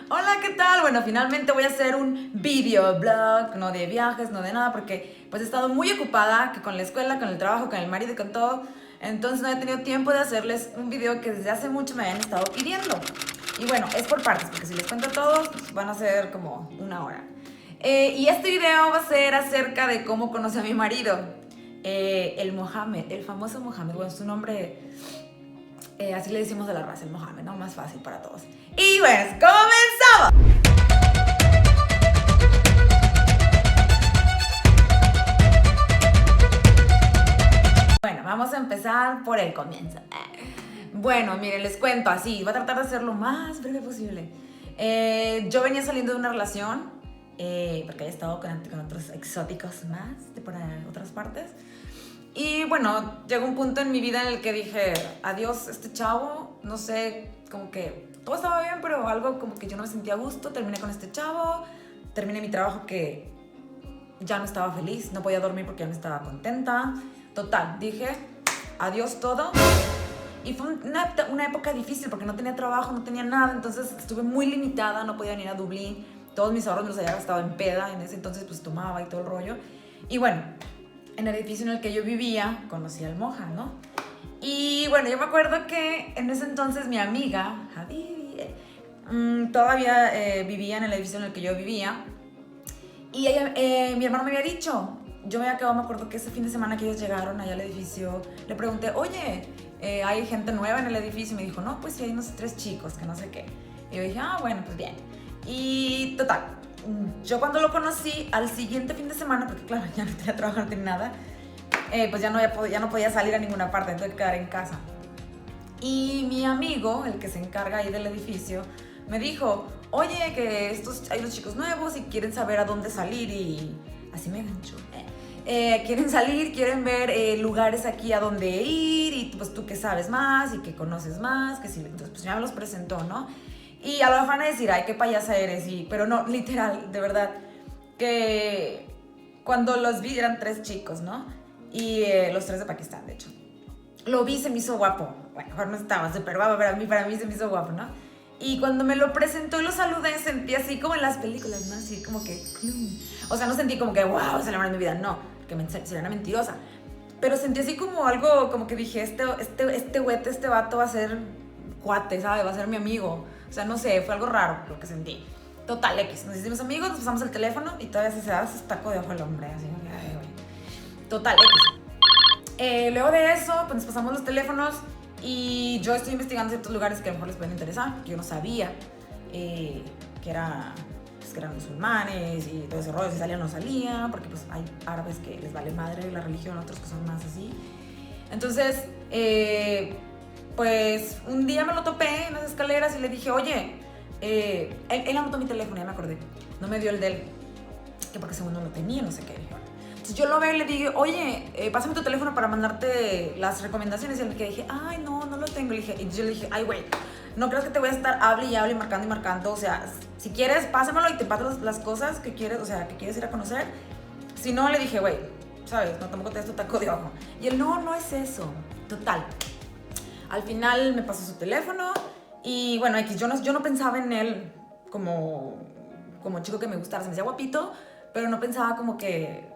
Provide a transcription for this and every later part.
Hola, ¿qué tal? Bueno, finalmente voy a hacer un videoblog, no de viajes, no de nada, porque pues he estado muy ocupada que con la escuela, con el trabajo, con el marido y con todo. Entonces no he tenido tiempo de hacerles un video que desde hace mucho me habían estado pidiendo. Y bueno, es por partes, porque si les cuento todos, pues, van a ser como una hora. Y este video va a ser acerca de cómo conocí a mi marido. El Mohamed, el famoso Mohamed. Bueno, su nombre, así le decimos de la raza, el Mohamed, ¿no? Más fácil para todos. Y pues, comenzamos. Bueno, vamos a empezar por el comienzo. Bueno, miren, les cuento así, voy a tratar de hacer lo más breve posible. Yo venía saliendo de una relación, porque había estado con otros exóticos más, de por otras partes. Y bueno, llegó un punto en mi vida en el que dije, adiós, este chavo, no sé, como que todo estaba bien, pero algo como que yo no me sentía a gusto, terminé con este chavo, terminé mi trabajo que ya no estaba feliz, no podía dormir porque ya no estaba contenta. Total, dije, adiós todo. Y fue una época difícil porque no tenía trabajo, no tenía nada, entonces estuve muy limitada, no podía venir a Dublín, todos mis ahorros me los había gastado en peda, en ese entonces pues tomaba y todo el rollo. Y bueno, en el edificio en el que yo vivía, conocí al Moja, ¿no? Y bueno, yo me acuerdo que en ese entonces mi amiga, Javi, todavía vivía en el edificio en el que yo vivía. Y ella, mi hermano me había dicho, yo me había quedado, me acuerdo que ese fin de semana que ellos llegaron allá al edificio, le pregunté, oye, ¿hay gente nueva en el edificio? Y me dijo, no, pues sí, hay unos 3 chicos, que no sé qué. Y yo dije, ah, bueno, pues bien. Y total, yo cuando lo conocí, al siguiente fin de semana, porque claro, ya no tenía trabajo, no tenía nada, pues ya no podía salir a ninguna parte, tuve que quedar en casa. Y mi amigo, el que se encarga ahí del edificio, me dijo, oye, que hay unos chicos nuevos y quieren saber a dónde salir y así me ganchó. Quieren salir, quieren ver lugares aquí a dónde ir y pues tú que sabes más y que conoces más, que sí. Entonces pues ya me los presentó, ¿no? Y a lo mejor van a decir, ay, qué payasa eres, pero no, literal, de verdad, que cuando los vi eran 3 chicos, ¿no? Y los 3 de Pakistán, de hecho. Lo vi, se me hizo guapo. Bueno, mejor no estaba súper guapo, pero para mí se me hizo guapo, ¿no? Y cuando me lo presentó y lo saludé, sentí así como en las películas, ¿no? Así como que... O sea, no sentí como que, wow, es el amor de mi vida, no, porque sería una mentirosa. Pero sentí así como algo, como que dije, este vato va a ser cuate, ¿sabes? Va a ser mi amigo. O sea, no sé, fue algo raro lo que sentí. Total, X. Nos hicimos amigos, nos pasamos el teléfono y todavía se da ese taco de ojo el hombre, así, ay, güey. Total, X. Luego de eso, pues nos pasamos los teléfonos y yo estoy investigando ciertos lugares que a lo mejor les pueden interesar, que yo no sabía que eran musulmanes y todo ese rollo, si salía o no salía, porque pues hay árabes que les vale madre la religión, otros que son más así. Entonces, pues un día me lo topé en las escaleras y le dije, oye, él anotó mi teléfono, ya me acordé, no me dio el de él, que porque según no lo tenía, no sé qué. Entonces yo lo veo y le digo, oye, pásame tu teléfono para mandarte las recomendaciones. Y él que dije, ay, no lo tengo. Y yo le dije, ay, güey, no creas que te voy a estar hable y hable, marcando y marcando. O sea, si quieres, pásamelo y te paso las cosas que quieres, o sea, que quieres ir a conocer. Si no, le dije, güey, ¿sabes? No, tampoco te des tu taco de ojo. Y él, no es eso. Total. Al final me pasó su teléfono y bueno, yo no pensaba en él como chico que me gustara. Se me hacía guapito, pero no pensaba como que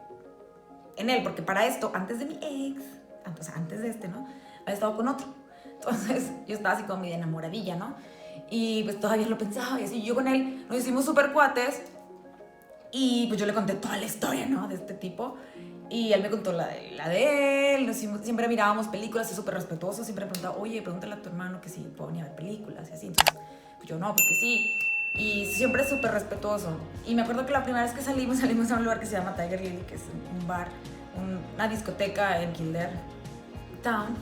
en él, porque para esto, antes de mi ex, o sea, antes de este, ¿no? Había estado con otro. Entonces, yo estaba así como medio enamoradilla, ¿no? Y pues todavía lo pensaba y así. Yo con él nos hicimos súper cuates y pues yo le conté toda la historia, ¿no? De este tipo. Y él me contó la de él. Siempre mirábamos películas, es súper respetuoso. Siempre me preguntaba, oye, pregúntale a tu hermano que si puedo venir a ver películas y así. Entonces, pues yo no, porque sí. Y siempre es súper respetuoso. Y me acuerdo que la primera vez que salimos a un lugar que se llama Tiger Lily, que es un bar, una discoteca en Kildare Town.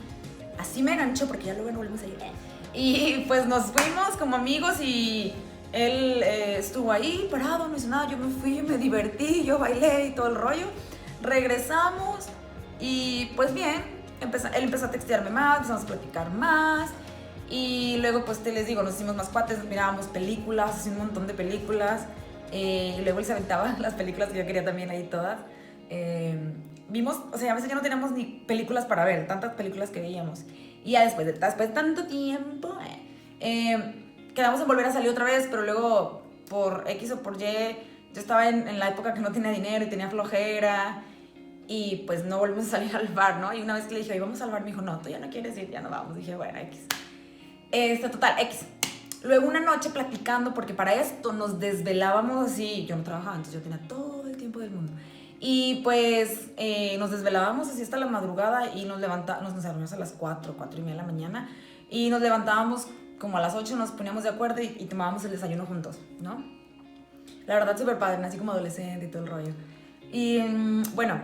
Así me enganchó porque ya luego no volvimos a ir. Y pues nos fuimos como amigos y él estuvo ahí parado, no hizo nada. Yo me fui, me divertí, yo bailé y todo el rollo. Regresamos y pues bien, él empezó a textearme más, empezamos a platicar más. Y luego, pues te les digo, nos hicimos más cuates, mirábamos películas, así un montón de películas. Y luego él se aventaba las películas que yo quería también ahí todas. Vimos, o sea, a veces ya no teníamos ni películas para ver, tantas películas que veíamos. Y ya después de tanto tiempo, quedamos en volver a salir otra vez, pero luego por X o por Y, yo estaba en la época que no tenía dinero y tenía flojera y pues no volvimos a salir al bar, ¿no? Y una vez que le dije, oye, vamos al bar, me dijo, no, tú ya no quieres ir, ya no vamos. Dije, bueno, X. Total, X. Luego una noche platicando, porque para esto nos desvelábamos así, yo no trabajaba, entonces yo tenía todo el tiempo del mundo. Y pues nos desvelábamos así hasta la madrugada y nos dormíamos a las 4:30 de la mañana y nos levantábamos como a las 8, nos poníamos de acuerdo y tomábamos el desayuno juntos, ¿no? La verdad, súper padre, así como adolescente y todo el rollo. Y bueno,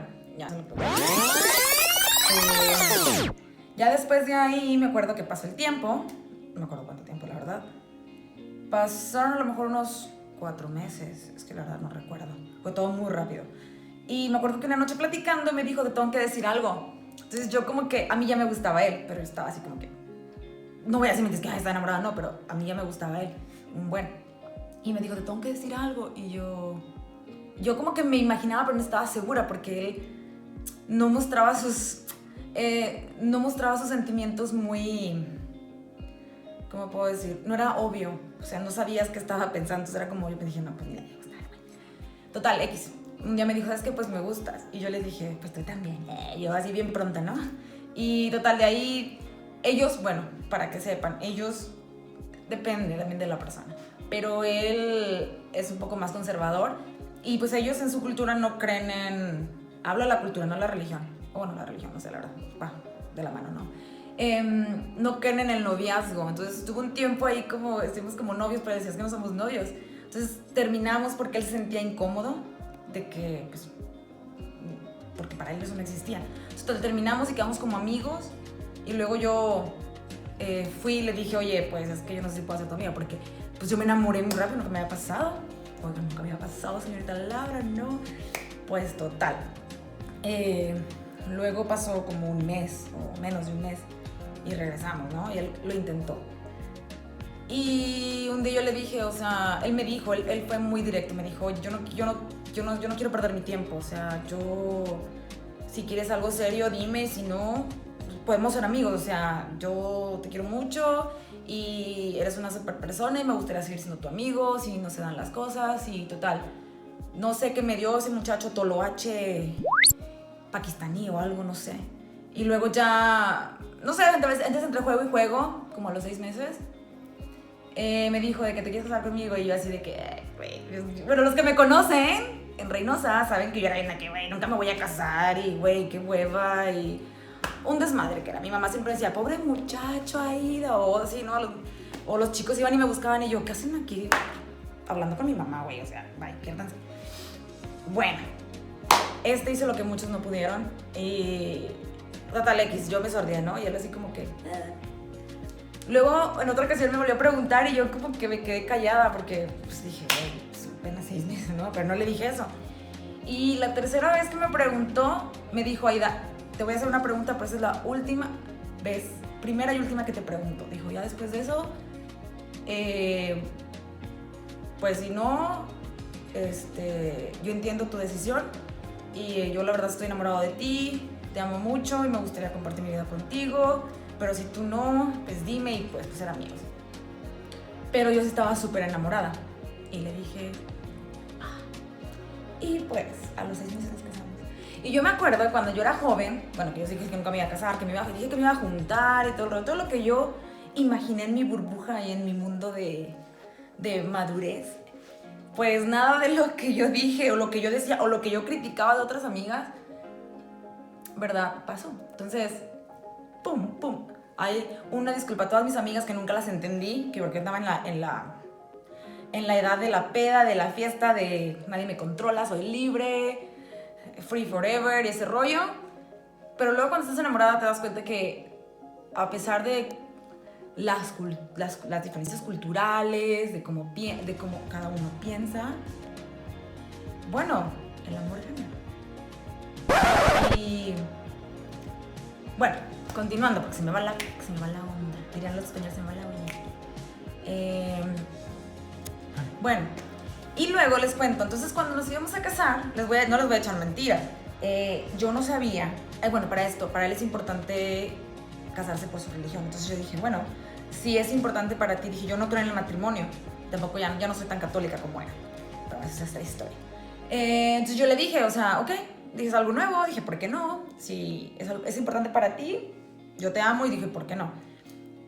ya después de ahí me acuerdo que pasó el tiempo, no me acuerdo cuánto tiempo, la verdad. Pasaron a lo mejor unos 4 meses, es que la verdad no recuerdo, fue todo muy rápido. Y me acuerdo que una noche platicando me dijo, te tengo que decir algo. Entonces yo como que, a mí ya me gustaba él, pero estaba así como que, no voy a decir que está enamorada, no, pero a mí ya me gustaba él, un buen. Y me dijo, te tengo que decir algo. Y yo como que me imaginaba, pero no estaba segura, porque él no mostraba sus sentimientos muy, ¿cómo puedo decir? No era obvio, o sea, no sabías qué estaba pensando, entonces era como, yo me dije, no, pues mira, me gusta. Total, X. Un día me dijo, ¿sabes qué? Pues me gustas. Y yo le dije, pues tú también. Yo así bien pronta, ¿no? Y total, de ahí, ellos, bueno, para que sepan, ellos, depende también de la persona, pero él es un poco más conservador y pues ellos en su cultura no creen en, hablo de la cultura, no la religión, o bueno, la religión, no sé, la verdad, va, de la mano, ¿no? No creen en el noviazgo, entonces estuvo un tiempo ahí como, estuvimos como novios, pero decías que no somos novios, entonces terminamos porque él se sentía incómodo de que, pues, porque para él eso no existía, entonces terminamos y quedamos como amigos y luego yo fui y le dije, oye, pues es que yo no sé si puedo ser tu amiga, porque pues yo me enamoré muy rápido, nunca me había pasado. Oiga, nunca me había pasado, señorita Laura, no. Pues total. Luego pasó como un mes, o menos de un mes, y regresamos, ¿no? Y él lo intentó. Y un día yo le dije, o sea, él me dijo, él fue muy directo, me dijo, oye, yo no quiero perder mi tiempo, o sea, si quieres algo serio, dime, si no, podemos ser amigos, o sea, yo te quiero mucho y eres una super persona y me gustaría seguir siendo tu amigo si no se dan las cosas y total. No sé qué me dio ese muchacho toloache pakistaní o algo, no sé. Y luego ya, no sé, antes entre juego y juego, como a los 6 meses, me dijo de que te quieres casar conmigo y yo así de que, bueno, los que me conocen en Reynosa saben que yo era una que, güey, nunca me voy a casar y, güey, qué hueva y un desmadre que era. Mi mamá siempre decía, pobre muchacho Aida, o así, ¿no? O los chicos iban y me buscaban y yo, ¿qué hacen aquí? Hablando con mi mamá, güey, o sea, bye, piérdanse. Bueno, hizo lo que muchos no pudieron y total X, yo me sordía, ¿no? Y él así como que... Luego, en otra ocasión me volvió a preguntar y yo como que me quedé callada porque pues dije, güey, pues apenas 6 meses, ¿no? Pero no le dije eso. Y la tercera vez que me preguntó, me dijo, Aida, te voy a hacer una pregunta, pero esa es la última vez, primera y última que te pregunto. Dijo, ya después de eso, pues si no, yo entiendo tu decisión y yo la verdad estoy enamorado de ti, te amo mucho y me gustaría compartir mi vida contigo, pero si tú no, pues dime y pues ser amigos. Pero yo sí estaba súper enamorada y le dije, y pues a los 6 meses nos casamos. Y yo me acuerdo cuando yo era joven, bueno, que yo dije que nunca me iba a casar, dije que me iba a juntar y todo lo que yo imaginé en mi burbuja y en mi mundo de madurez, pues nada de lo que yo dije o lo que yo decía o lo que yo criticaba de otras amigas, ¿verdad? Pasó. Entonces, pum, pum. Hay una disculpa a todas mis amigas que nunca las entendí, que porque andaba en la edad de la peda, de la fiesta, de nadie me controla, soy libre, free forever y ese rollo. Pero luego cuando estás enamorada te das cuenta que a pesar de las diferencias culturales, de cómo cada uno piensa, bueno, el amor gana. Y bueno, continuando, porque se me va la onda. Dirían los españoles, se me va la onda. Bueno, y luego les cuento, entonces cuando nos íbamos a casar, no les voy a echar mentira, yo no sabía, bueno, para él es importante casarse por su religión, entonces yo dije, bueno, si es importante para ti. Dije, yo no creo en el matrimonio, tampoco ya no soy tan católica como era, pero esa es esta historia. Entonces yo le dije, o sea, ok, dices algo nuevo, dije, ¿por qué no? Si es importante para ti, yo te amo, y dije, ¿por qué no?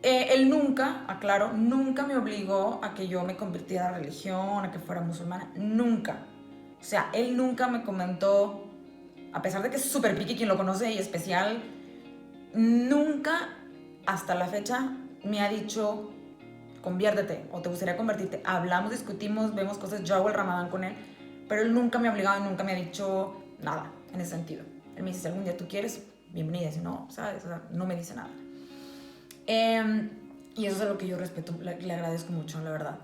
Él nunca, aclaro, nunca me obligó a que yo me convirtiera a la religión, a que fuera musulmana, nunca. O sea, él nunca me comentó, a pesar de que es súper piqui, quien lo conoce y especial, nunca hasta la fecha me ha dicho, conviértete o te gustaría convertirte. Hablamos, discutimos, vemos cosas, yo hago el ramadán con él, pero él nunca me ha obligado y nunca me ha dicho nada en ese sentido. Él me dice, si algún día tú quieres, bienvenida, si no, ¿sabes? O sea, no me dice nada. Y eso es algo que yo respeto, le agradezco mucho, la verdad.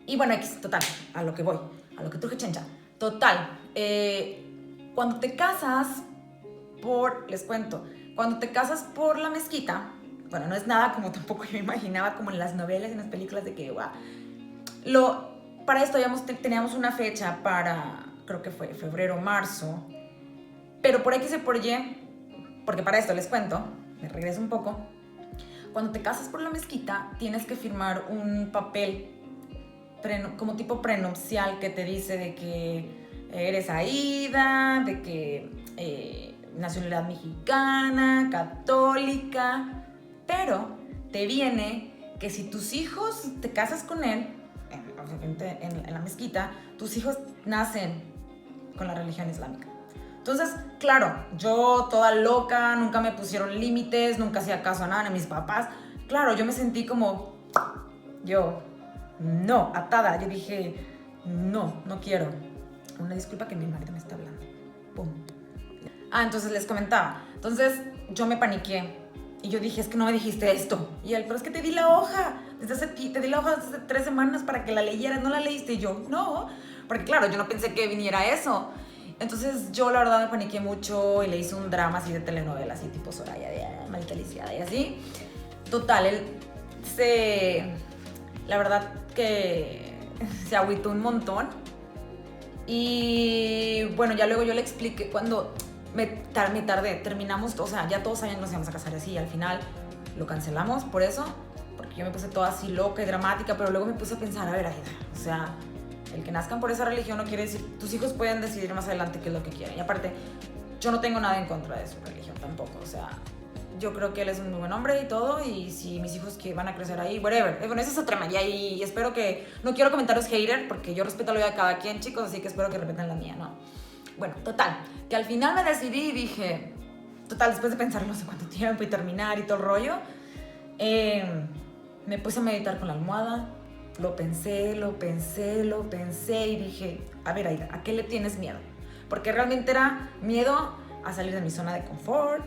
Y bueno, total, a lo que voy, a lo que truje chencha. Total, cuando te casas les cuento, cuando te casas por la mezquita, bueno, no es nada como tampoco yo me imaginaba, como en las novelas y en las películas de que, wow. Para esto teníamos una fecha para, creo que fue febrero, marzo, pero por X y por Y, porque para esto les cuento, me regreso un poco. Cuando te casas por la mezquita, tienes que firmar un papel como tipo prenupcial que te dice de que eres Aida, de que nacionalidad mexicana, católica, pero te viene que si tus hijos te casas con él, obviamente en la mezquita, tus hijos nacen con la religión islámica. Entonces, claro, yo toda loca, nunca me pusieron límites, nunca hacía caso a nada de mis papás. Claro, yo me sentí como, no, atada. Yo dije, no quiero. Una disculpa que mi marido me está hablando. Pum. Entonces les comentaba. Entonces yo me paniqué. Y yo dije, es que no me dijiste esto. Y él, pero es que te di la hoja. Te di la hoja desde hace 3 semanas para que la leyeras. ¿No la leíste? Y yo, no. Porque claro, yo no pensé que viniera eso. Entonces yo la verdad me paniqué mucho y le hice un drama así de telenovela, así tipo Soraya, de maldita lisiada y así. Total, la verdad que se agüitó un montón. Y bueno, ya luego yo le expliqué cuando me tardé, terminamos, o sea, ya todos sabían que nos íbamos a casar así, y al final lo cancelamos por eso, porque yo me puse toda así loca y dramática, pero luego me puse a pensar, a ver, Aida, o sea, el que nazcan por esa religión no quiere decir, tus hijos pueden decidir más adelante qué es lo que quieren, y aparte, yo no tengo nada en contra de su religión tampoco, o sea, yo creo que él es un muy buen hombre y todo, y si mis hijos que van a crecer ahí, whatever. Bueno, esa es otra magia y espero que, no quiero comentarios hater, porque yo respeto la vida de cada quien, chicos, así que espero que respeten la mía, ¿no? Bueno, total, que al final me decidí y dije, total, después de pensar no sé cuánto tiempo y terminar y todo el rollo, me puse a meditar con la almohada, lo pensé y dije, a ver, Aida, ¿a qué le tienes miedo? Porque realmente era miedo a salir de mi zona de confort,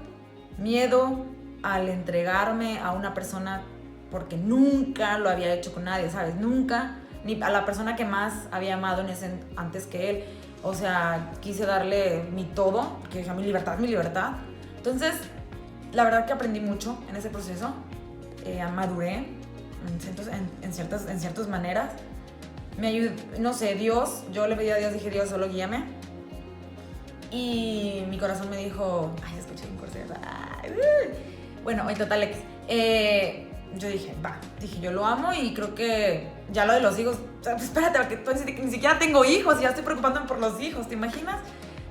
miedo al entregarme a una persona porque nunca lo había hecho con nadie, ¿sabes? Nunca, ni a la persona que más había amado antes que él. O sea, quise darle mi todo, porque dije, mi libertad es mi libertad. Entonces, la verdad que aprendí mucho en ese proceso, maduré en ciertas maneras. Me ayudó, no sé, Dios, yo le pedí a Dios, dije, Dios, solo guíame. Y mi corazón me dijo, ay, escuché un corte, bueno, en total, yo dije, yo lo amo y creo que ya lo de los hijos, o sea, espérate, porque ni siquiera tengo hijos y ya estoy preocupándome por los hijos, ¿te imaginas?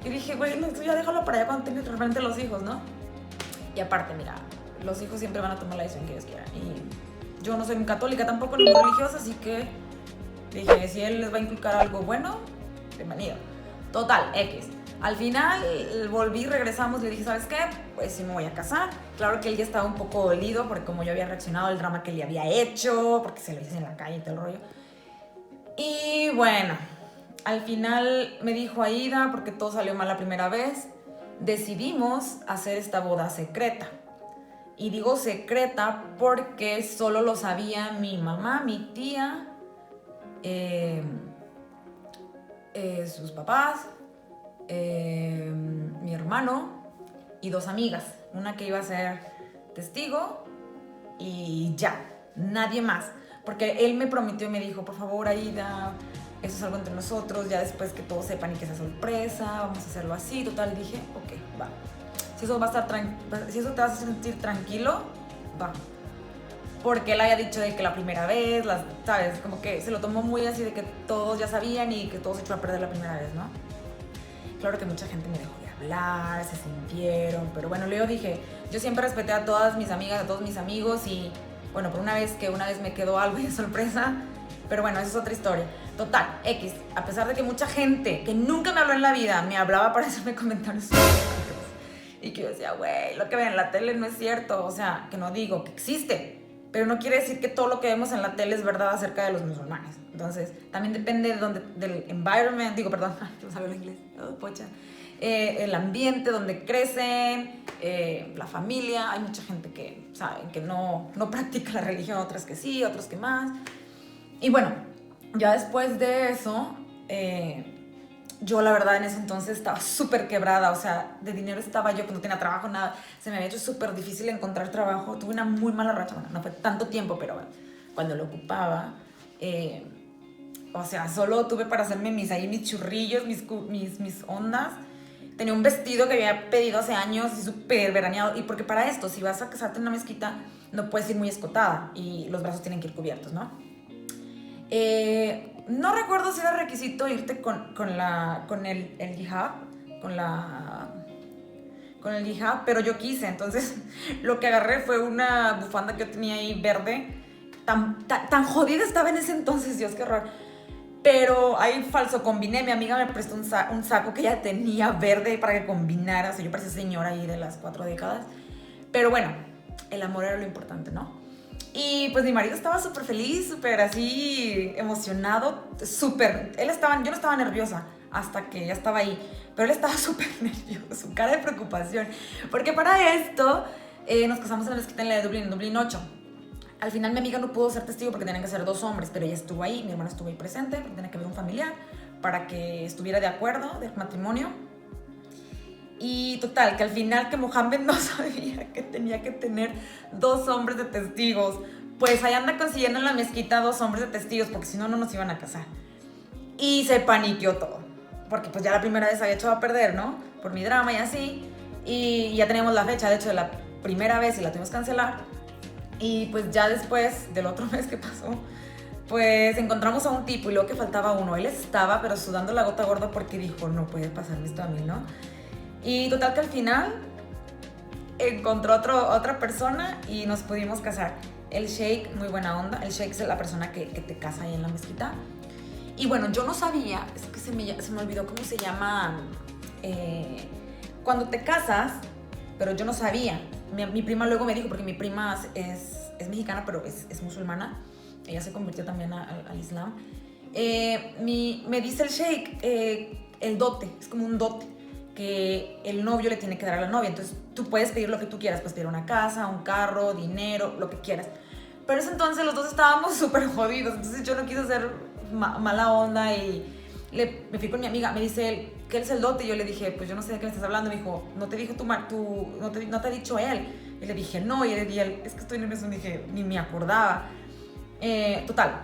Yo dije, güey, no, ya déjalo para allá cuando tengas realmente los hijos, ¿no? Y aparte, mira, los hijos siempre van a tomar la decisión que ellos quieran. Y yo no soy católica tampoco, ni muy religiosa, así que dije, si él les va a inculcar algo bueno, bienvenido. Total, X. Al final regresamos y le dije, ¿sabes qué? Pues sí me voy a casar. Claro que él ya estaba un poco dolido porque como yo había reaccionado al drama que le había hecho, porque se lo hice en la calle y todo el rollo. Y bueno, al final me dijo, Aida, porque todo salió mal la primera vez, decidimos hacer esta boda secreta. Y digo secreta porque solo lo sabía mi mamá, mi tía, sus papás, mi hermano y 2 amigas, una que iba a ser testigo y ya, nadie más, porque él me prometió y me dijo, por favor, Aida, eso es algo entre nosotros, ya después que todos sepan y que sea sorpresa, vamos a hacerlo así. Total, dije, ok, va, si eso te vas a sentir tranquilo, va. porque él había dicho de que la primera vez, ¿sabes? Como que se lo tomó muy así de que todos ya sabían y que todo se echó a perder la primera vez, ¿no? Claro que mucha gente me dejó de hablar, se sintieron, pero bueno, luego dije, yo siempre respeté a todas mis amigas, a todos mis amigos y bueno, por una vez me quedó algo de sorpresa, pero bueno, esa es otra historia. Total, X, a pesar de que mucha gente que nunca me habló en la vida me hablaba para hacerme comentarios y que yo decía, güey, lo que ven en la tele no es cierto, o sea, que no digo que existe, pero no quiere decir que todo lo que vemos en la tele es verdad acerca de los musulmanes. Entonces, también depende del environment, yo sabía el inglés, pocha. El ambiente donde crecen, la familia. Hay mucha gente que saben que no practica la religión, otras que sí, otros que más. Y bueno, ya después de eso, yo la verdad en ese entonces estaba súper quebrada, o sea, de dinero estaba yo, que no tenía trabajo, nada. Se me había hecho súper difícil encontrar trabajo. Tuve una muy mala racha, bueno, no fue tanto tiempo, pero bueno, cuando lo ocupaba, o sea, solo tuve para hacerme mis churrillos, mis ondas. Tenía un vestido que había pedido hace años y súper veraneado. Y porque para esto, si vas a casarte en una mezquita, no puedes ir muy escotada y los brazos tienen que ir cubiertos, ¿no? No recuerdo si era requisito irte con el hijab, con el hijab, pero yo quise. Entonces, lo que agarré fue una bufanda que yo tenía ahí verde. Tan jodida estaba en ese entonces, Dios, qué horror. Pero ahí falso combiné. Mi amiga me prestó un saco que ella tenía verde para que combinara. O sea, yo parecía señora ahí de las 4 décadas. Pero bueno, el amor era lo importante, ¿no? Y pues mi marido estaba súper feliz, súper así emocionado, súper. Yo no estaba nerviosa hasta que ya estaba ahí, pero él estaba súper nervioso, su cara de preocupación. Porque para esto nos casamos en la mezquita en la de en Dublín 8. Al final mi amiga no pudo ser testigo porque tenían que ser 2 hombres, pero ella estuvo ahí, mi hermana estuvo ahí presente, porque tenía que haber un familiar para que estuviera de acuerdo del matrimonio. Y total, que al final que Mohammed no sabía que tenía que tener 2 hombres de testigos. Pues ahí anda consiguiendo en la mezquita 2 hombres de testigos, porque si no, no nos iban a casar. Y se paniqueó todo, porque pues ya la primera vez había echado a perder, ¿no? Por mi drama y así. Y ya teníamos la fecha, de hecho, de la primera vez y la tuvimos que cancelar. Y pues ya después del otro mes que pasó, pues encontramos a un tipo y luego que faltaba uno. Él estaba pero sudando la gota gorda porque dijo, no puede pasarme esto a mí, ¿no? Y total que al final encontró otra persona y nos pudimos casar. El sheikh, muy buena onda. El sheikh es la persona que te casa ahí en la mezquita. Y bueno, yo no sabía, es que se me olvidó cómo se llama cuando te casas, pero yo no sabía. Mi prima luego me dijo, porque mi prima es mexicana, pero es musulmana. Ella se convirtió también al Islam. Me dice el sheikh, el dote, es como un dote que el novio le tiene que dar a la novia. Entonces tú puedes pedir lo que tú quieras, puedes pedir una casa, un carro, dinero, lo que quieras. Pero ese entonces los dos estábamos súper jodidos, entonces yo no quise hacer mala onda y me fui con mi amiga. Me dice él, ¿qué es el dote? Y yo le dije, pues yo no sé de qué me estás hablando. Me dijo, ¿no te dijo no te ha dicho él? Y le dije, no. Y él, es que estoy nervioso. Y dije, ni me acordaba. Total,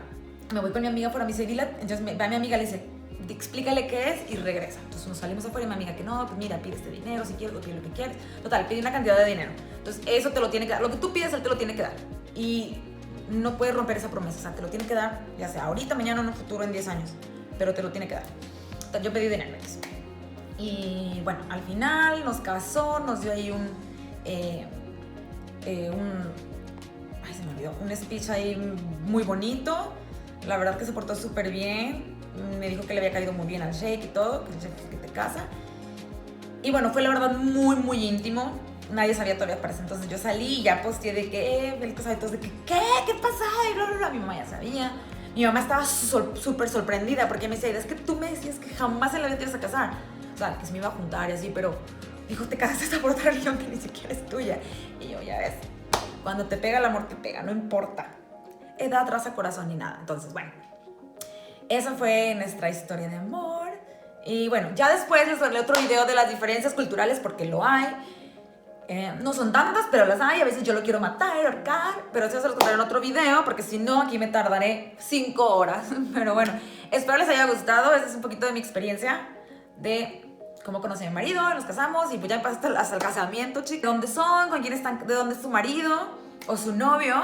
me voy con mi amiga fuera, me dice, dile. Entonces va mi amiga, le dice, explícale qué es y regresa. Entonces nos salimos afuera y mi amiga que no, pues mira, pide este dinero si quieres, pide lo que quieres. Total, pide una cantidad de dinero. Entonces eso te lo tiene que dar. Lo que tú pides, él te lo tiene que dar. Y no puedes romper esa promesa. O sea, te lo tiene que dar, ya sea ahorita, mañana, en un futuro, en 10 años. Pero te lo tiene que dar. Entonces yo pedí dinero. Y bueno, al final nos casó, nos dio ahí ay, se me olvidó, un speech ahí muy bonito. La verdad que se portó súper bien. Me dijo que le había caído muy bien al sheikh y todo, que el sheikh que te casa. Y bueno, fue la verdad muy, muy íntimo. Nadie sabía todavía para ese entonces. Yo salí y ya posteé de que, el casado de que, ¿qué pasa? Y bla, bla, bla. Mi mamá ya sabía. Mi mamá estaba súper sorprendida porque me decía, es que tú me decías que jamás en la vida te ibas a casar. O sea, que se me iba a juntar y así, pero dijo, te casaste hasta por otra religión que ni siquiera es tuya. Y yo, ya ves, cuando te pega el amor te pega, no importa edad, raza, corazón ni nada. Entonces, bueno, esa fue nuestra historia de amor. Y bueno, ya después les haré otro video de las diferencias culturales porque lo hay. No son tantas, pero las hay. A veces yo lo quiero matar, ahorcar, pero eso se los contaré en otro video porque si no, aquí me tardaré 5 horas. Pero bueno, espero les haya gustado. Esa es un poquito de mi experiencia de cómo conocí a mi marido, nos casamos y pues ya hasta el casamiento, chicos. ¿De dónde son? ¿Con quién están? ¿De dónde es su marido o su novio?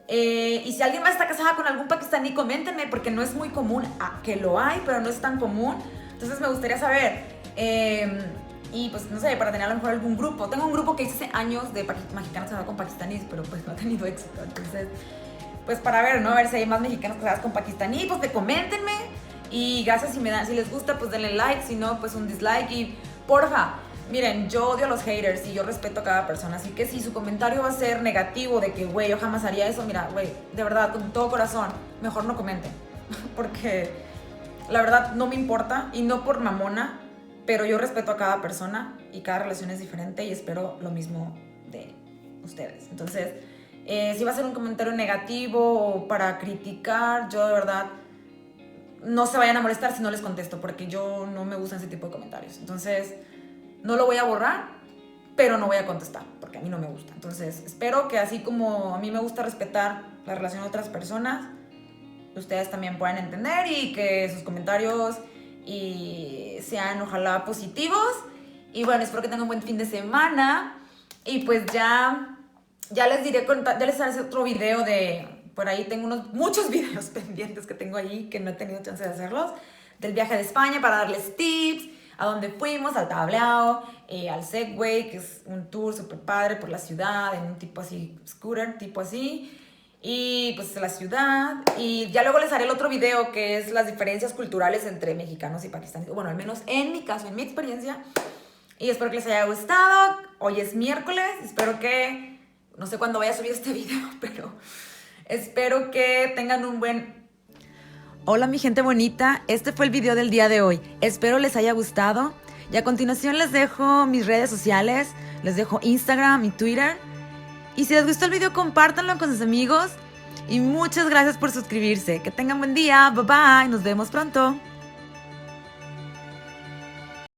Y si alguien más está casada con algún pakistaní, coméntenme, porque no es muy común, que lo hay, pero no es tan común. Entonces me gustaría saber. Y pues no sé, para tener a lo mejor algún grupo. Tengo un grupo que hice hace años de mexicanos casados con pakistaníes, pero pues no ha tenido éxito. Entonces, pues para ver, ¿no? A ver si hay más mexicanos casados con pakistaní, pues coméntenme. Y gracias si les gusta, pues denle like, si no, pues un dislike. Y porfa, miren, yo odio a los haters y yo respeto a cada persona. Así que si su comentario va a ser negativo de que, güey, yo jamás haría eso, mira, güey, de verdad, con todo corazón, mejor no comenten. Porque la verdad no me importa y no por mamona, pero yo respeto a cada persona y cada relación es diferente y espero lo mismo de ustedes. Entonces, si va a ser un comentario negativo o para criticar, yo de verdad no se vayan a molestar si no les contesto, porque yo no me gustan ese tipo de comentarios. Entonces, no lo voy a borrar, pero no voy a contestar, porque a mí no me gusta. Entonces, espero que así como a mí me gusta respetar la relación de otras personas, ustedes también puedan entender y que sus comentarios sean ojalá positivos. Y bueno, espero que tengan un buen fin de semana. Y pues ya les diré, ya les haré otro video por ahí tengo muchos videos pendientes que tengo ahí que no he tenido chance de hacerlos, del viaje de España, para darles tips, a dónde fuimos, al Tablao, al Segway, que es un tour súper padre por la ciudad, en un tipo así, scooter, tipo así, y pues la ciudad, y ya luego les haré el otro video que es las diferencias culturales entre mexicanos y pakistaníes, bueno, al menos en mi caso, en mi experiencia, y espero que les haya gustado. Hoy es miércoles, espero que, no sé cuándo vaya a subir este video, pero espero que tengan un buen... Hola mi gente bonita, este fue el video del día de hoy. Espero les haya gustado. Y a continuación les dejo mis redes sociales. Les dejo Instagram y Twitter. Y si les gustó el video, compártanlo con sus amigos. Y muchas gracias por suscribirse. Que tengan buen día. Bye bye. Nos vemos pronto.